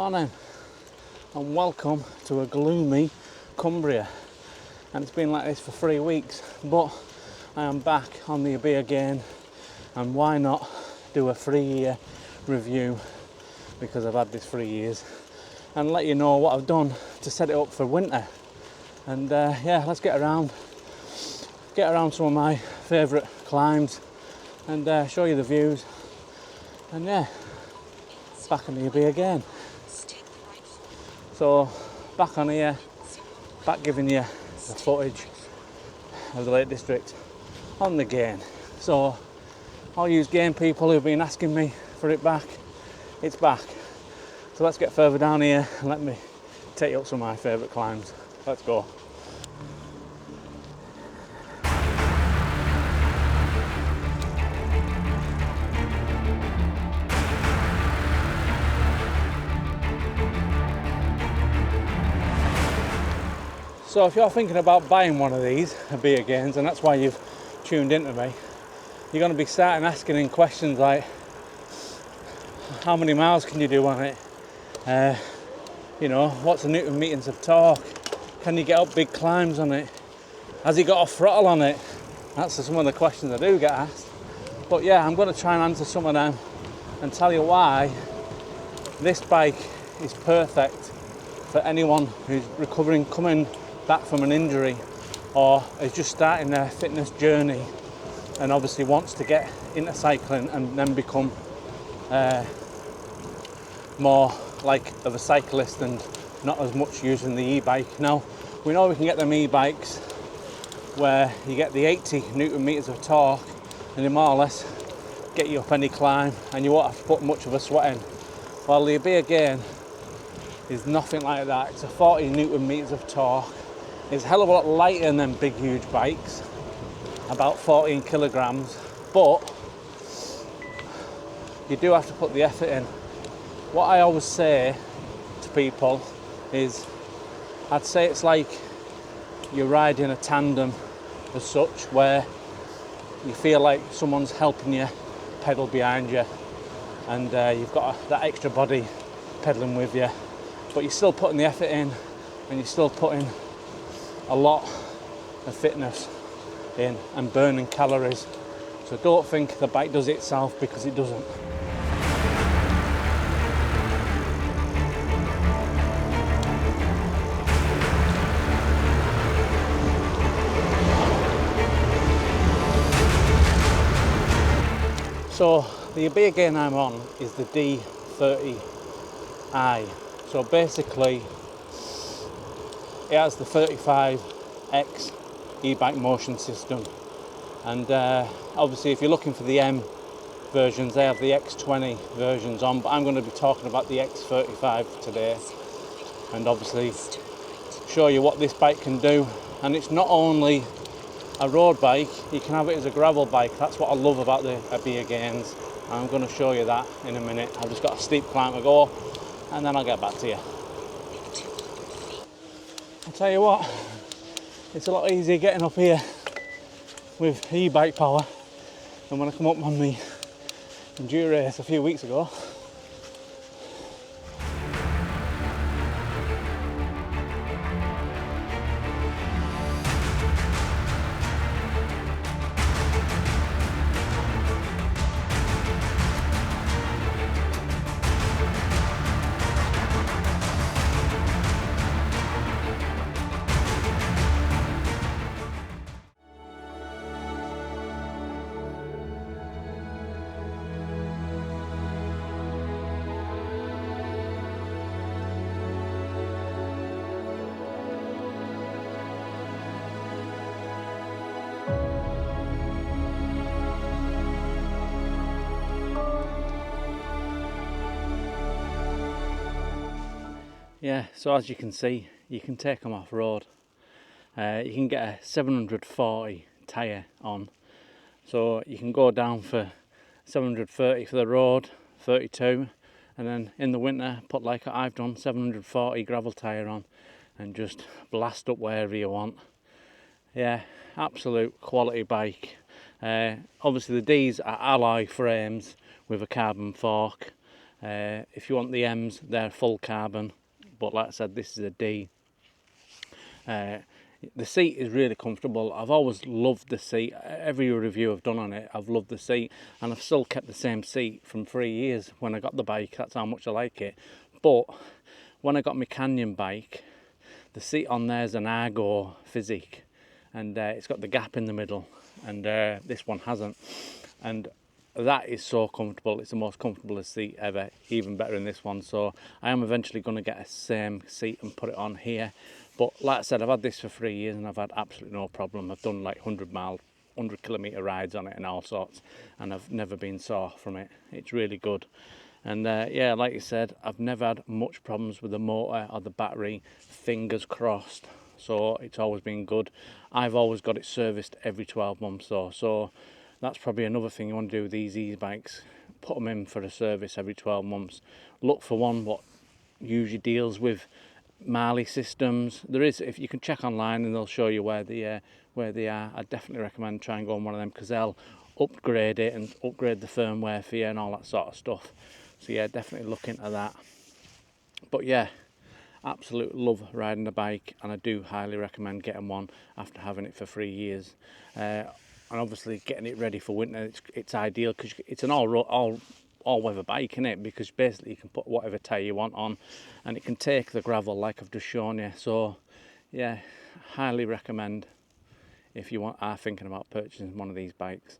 Morning and welcome to a gloomy Cumbria, and it's been like this for 3 weeks, but I am back on the Orbea Gain, and why not do a 3-year review, because I've had this 3 years, and let you know what I've done to set it up for winter. And yeah, let's get around some of my favourite climbs and show you the views. And yeah, back on the Orbea Gain. So back on here, back giving you the footage of the Lake District on the Gain. So all you Gain people who've been asking me for it back, it's back. So let's get further down here and let me take you up some of my favourite climbs. Let's go. So if you're thinking about buying one of these Orbea Gains, and that's why you've tuned into me, you're going to be starting asking questions like, how many miles can you do on it? You know, what's the Newton meters of torque? Can you get up big climbs on it? Has it got a throttle on it? That's some of the questions I do get asked. But yeah, I'm going to try and answer some of them and tell you why this bike is perfect for anyone who's recovering, coming back from an injury, or is just starting their fitness journey and obviously wants to get into cycling and then become more like of a cyclist and not as much using the e-bike. Now, we know we can get them e-bikes where you get the 80 Newton meters of torque and they more or less get you up any climb and you won't have to put much of a sweat in. While the Orbea Gain is nothing like that. It's a 40 Newton meters of torque. It's a hell of a lot lighter than big huge bikes, about 14 kilograms, but you do have to put the effort in. What I always say to people is, I'd say it's like you're riding a tandem as such, where you feel like someone's helping you pedal behind you, and you've got that extra body pedaling with you, but you're still putting the effort in and you're still putting a lot of fitness in and burning calories. So don't think the bike does it itself, because it doesn't. So the Orbea Gain I'm on is the D30i. So basically it has the 35X e-bike motion system, and obviously if you're looking for the M versions, they have the X20 versions on, but I'm going to be talking about the X35 today and obviously show you what this bike can do. And it's not only a road bike, you can have it as a gravel bike. That's what I love about the Orbea Gains. I'm going to show you that in a minute. I've just got a steep climb to go and then I'll get back to you. I'll tell you what, it's a lot easier getting up here with e-bike power than when I come up on the enduro race a few weeks ago. Yeah, so as you can see, you can take them off road. You can get a 740 tyre on, so you can go down for 730 for the road, 32, and then in the winter put, like I've done, 740 gravel tyre on and just blast up wherever you want. Yeah, absolute quality bike. Obviously the D's are alloy frames with a carbon fork. If you want the M's, they're full carbon, but like I said, this is a D. The seat is really comfortable. I've always loved the seat. Every review I've done on it, I've loved the seat, and I've still kept the same seat from 3 years when I got the bike. That's how much I like it. But when I got my Canyon bike, the seat on there is an Argo Physique, and it's got the gap in the middle, and this one hasn't. And that is so comfortable. It's the most comfortable seat ever, even better in this one. So I am eventually going to get a same seat and put it on here. But like I said, I've had this for 3 years and I've had absolutely no problem. I've done like 100 kilometre rides on it and all sorts, and I've never been sore from it. It's really good. And yeah, like you said, I've never had much problems with the motor or the battery, fingers crossed. So it's always been good. I've always got it serviced every 12 months though. So that's probably another thing you want to do with these e-bikes. Put them in for a service every 12 months. Look for one what usually deals with Marley systems. There is, if you can check online and they'll show you where they are. I definitely recommend try and go on one of them, because they'll upgrade it and upgrade the firmware for you and all that sort of stuff. So yeah, definitely look into that. But yeah, absolutely love riding the bike, and I do highly recommend getting one after having it for 3 years. And obviously getting it ready for winter, it's ideal because it's an all-weather bike, isn't it? Because basically you can put whatever tyre you want on, and it can take the gravel like I've just shown you. So yeah, highly recommend if you are thinking about purchasing one of these bikes.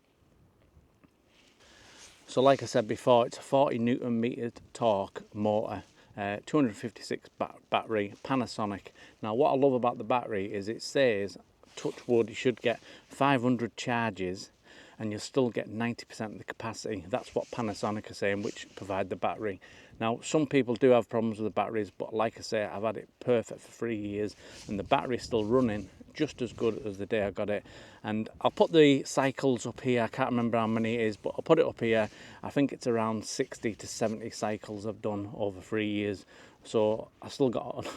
So like I said before, it's a 40 Newton meter torque motor, 256 battery, Panasonic. Now what I love about the battery is it says, touch wood, you should get 500 charges and you'll still get 90% of the capacity. That's what Panasonic are saying, which provide the battery. Now some people do have problems with the batteries, but like I say, I've had it perfect for 3 years and the battery is still running just as good as the day I got it. And I'll put the cycles up here. I can't remember how many it is, but I'll put it up here. I think it's around 60 to 70 cycles I've done over 3 years. So I still got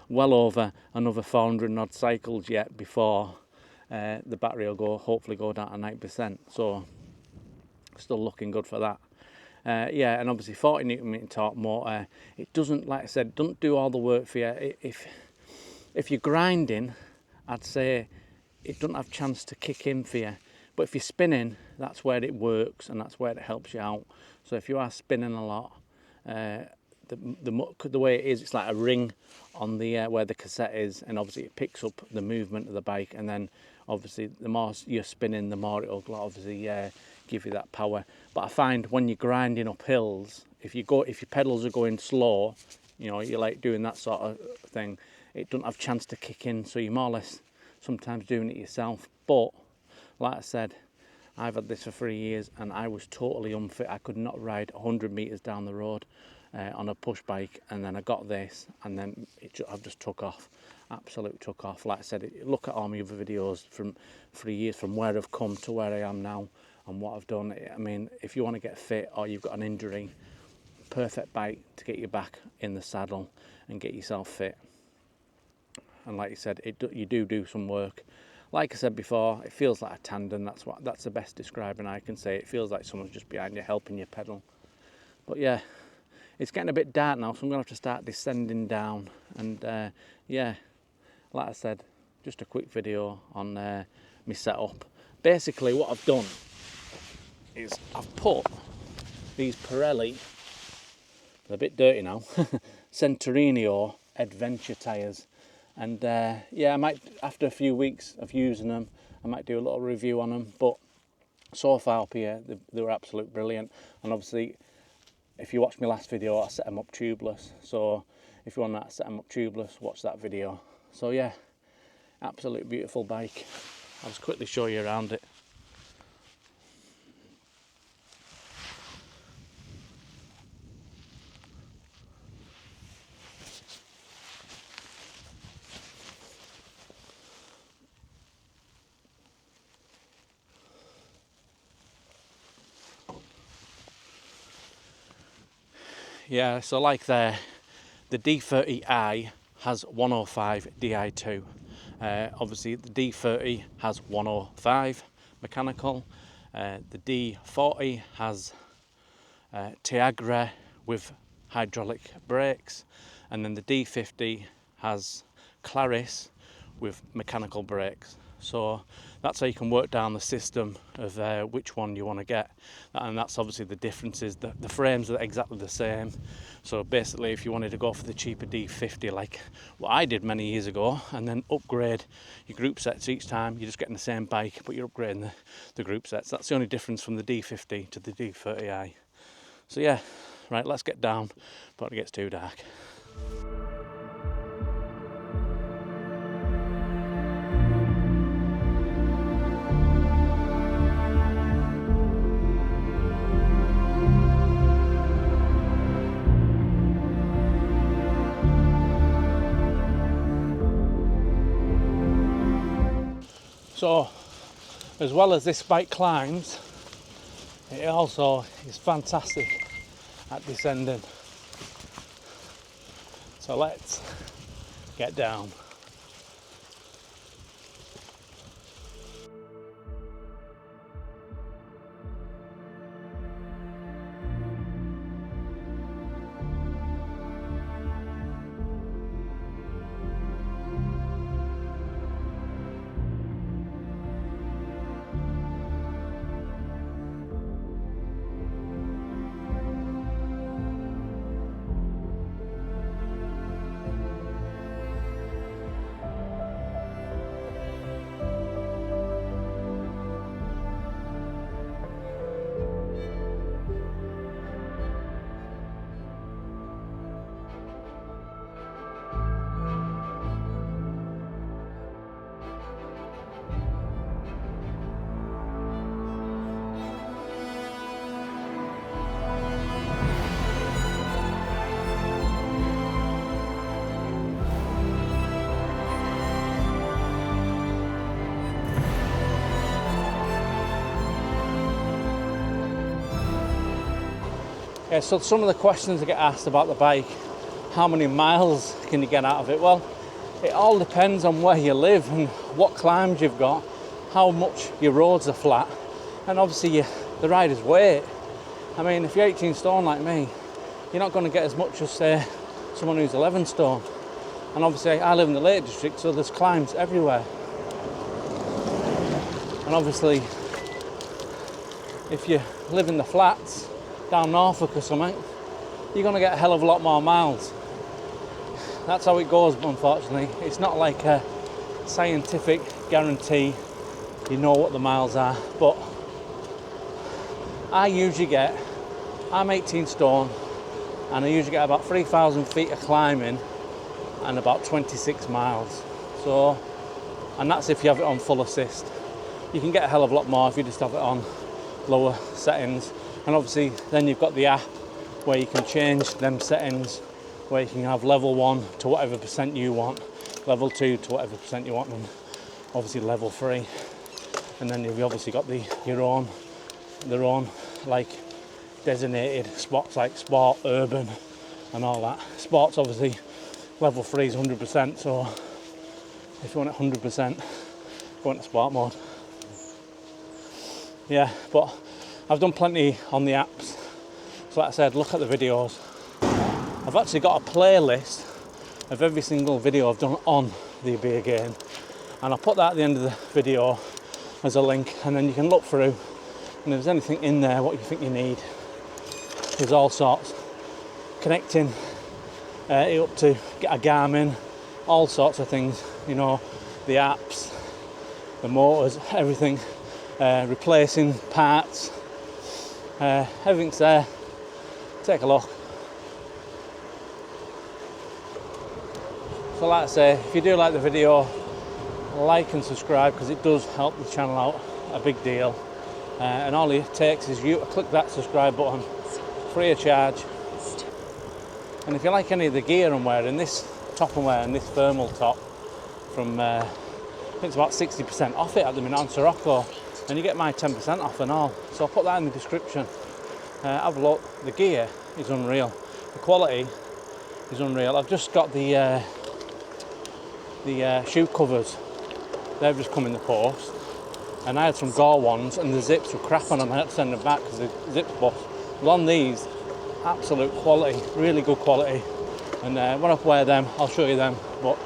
well over another 400 odd cycles yet before the battery will hopefully go down to 9%. So still looking good for that. Yeah, and obviously 40 Newton meter torque motor. It doesn't, like I said, don't do all the work for you. If you're grinding, I'd say it doesn't have a chance to kick in for you. But if you're spinning, that's where it works and that's where it helps you out. So if you are spinning a lot, the way it is, it's like a ring on the where the cassette is, and obviously it picks up the movement of the bike, and then obviously the more you're spinning, the more it'll obviously give you that power. But I find when you're grinding up hills, if your pedals are going slow, you know, you're like doing that sort of thing, it doesn't have a chance to kick in, so you're more or less sometimes doing it yourself. But like I said, I've had this for 3 years and I was totally unfit. I could not ride 100 meters down the road on a push bike, and then I got this and then I've just took off, absolutely took off. Like I said, look at all my other videos from 3 years, from where I've come to where I am now and what I've done. I mean, if you want to get fit or you've got an injury, perfect bike to get you back in the saddle and get yourself fit. And like you said, you do some work. Like I said before, it feels like a tandem. That's the best describing I can say. It feels like someone's just behind you helping you pedal. But yeah, it's getting a bit dark now, so I'm gonna have to start descending down. And yeah, like I said, just a quick video on my setup. Basically, what I've done is I've put these Pirelli, they're a bit dirty now, Centenario Adventure tyres. And yeah, I might, after a few weeks of using them, I might do a little review on them. But so far up here, they were absolutely brilliant. And obviously, if you watched my last video, I set them up tubeless. So if you want to set them up tubeless, watch that video. So yeah, absolutely beautiful bike. I'll just quickly show you around it. Yeah, so like the D30i has 105 Di2. Obviously the D30 has 105 mechanical. The D40 has Tiagra with hydraulic brakes, and then the D50 has Claris with mechanical brakes. So that's how you can work down the system of which one you want to get, and that's obviously the differences. The frames are exactly the same, so basically if you wanted to go for the cheaper D50 like what I did many years ago, and then upgrade your group sets each time, you're just getting the same bike but you're upgrading the group sets. That's the only difference from the D50 to the D30i. So yeah, right, let's get down before it gets too dark. So, as well as this bike climbs, it also is fantastic at descending. So let's get down. Yeah, so some of the questions I get asked about the bike, how many miles can you get out of it? Well, it all depends on where you live and what climbs you've got, how much your roads are flat, and obviously the rider's weight. I mean, if you're 18 stone like me, you're not going to get as much as, say, someone who's 11 stone. And obviously I live in the Lake District, so there's climbs everywhere. And obviously, if you live in the flats, down Norfolk or something, you're going to get a hell of a lot more miles. That's how it goes, unfortunately. It's not like a scientific guarantee you know what the miles are, but I'm 18 stone and I usually get about 3,000 feet of climbing and about 26 miles. So, and that's if you have it on full assist. You can get a hell of a lot more if you just have it on lower settings. And obviously then you've got the app where you can change them settings, where you can have level 1 to whatever percent you want, level 2 to whatever percent you want, and obviously level 3. And then you've obviously got their own like designated spots like sport, urban and all that. Sport's obviously level 3 is 100%, so if you want it 100%, go into sport mode. Yeah, but I've done plenty on the apps, so like I said, look at the videos. I've actually got a playlist of every single video I've done on the Orbea Gain, and I'll put that at the end of the video as a link, and then you can look through, and if there's anything in there what you think you need, there's all sorts. Connecting it up to get a Garmin, all sorts of things, you know, the apps, the motors, everything, replacing parts. Everything's there. Take a look. So like I say, if you do like the video, like and subscribe, because it does help the channel out a big deal. And all it takes is you to click that subscribe button, free of charge. And if you like any of the gear I'm wearing, this top I'm wearing, this thermal top from I think it's about 60% off it at the minute on Siroko, and you get my 10% off and all. So I'll put that in the description. Have a look. The gear is unreal. The quality is unreal. I've just got the shoe covers. They've just come in the post, and I had some Gore ones, and the zips were crap on them. I had to send them back because the zips bust. Well, on these, absolute quality, really good quality. And when I wear them, I'll show you them, but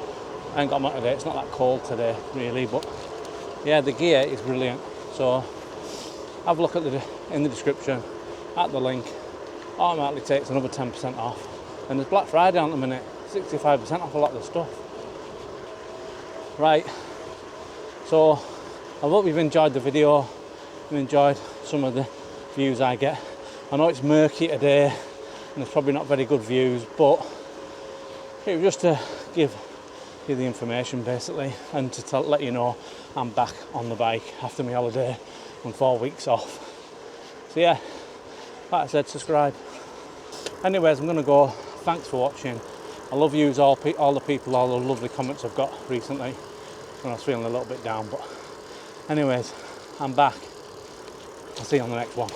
I ain't got them on today. It's not that cold today, really, but yeah, the gear is brilliant. So have a look at in the description, at the link. Automatically takes another 10% off. And there's Black Friday on at the minute, 65% off a lot of the stuff. Right, so I hope you've enjoyed the video, and enjoyed some of the views I get. I know it's murky today, and there's probably not very good views, but it was just to give you the information basically, and to let you know I'm back on the bike after my holiday and 4 weeks off. So yeah, like I said, subscribe. Anyways, I'm gonna go. Thanks for watching. I love yous all the people, all the lovely comments I've got recently when I was feeling a little bit down. But anyways, I'm back. I'll see you on the next one.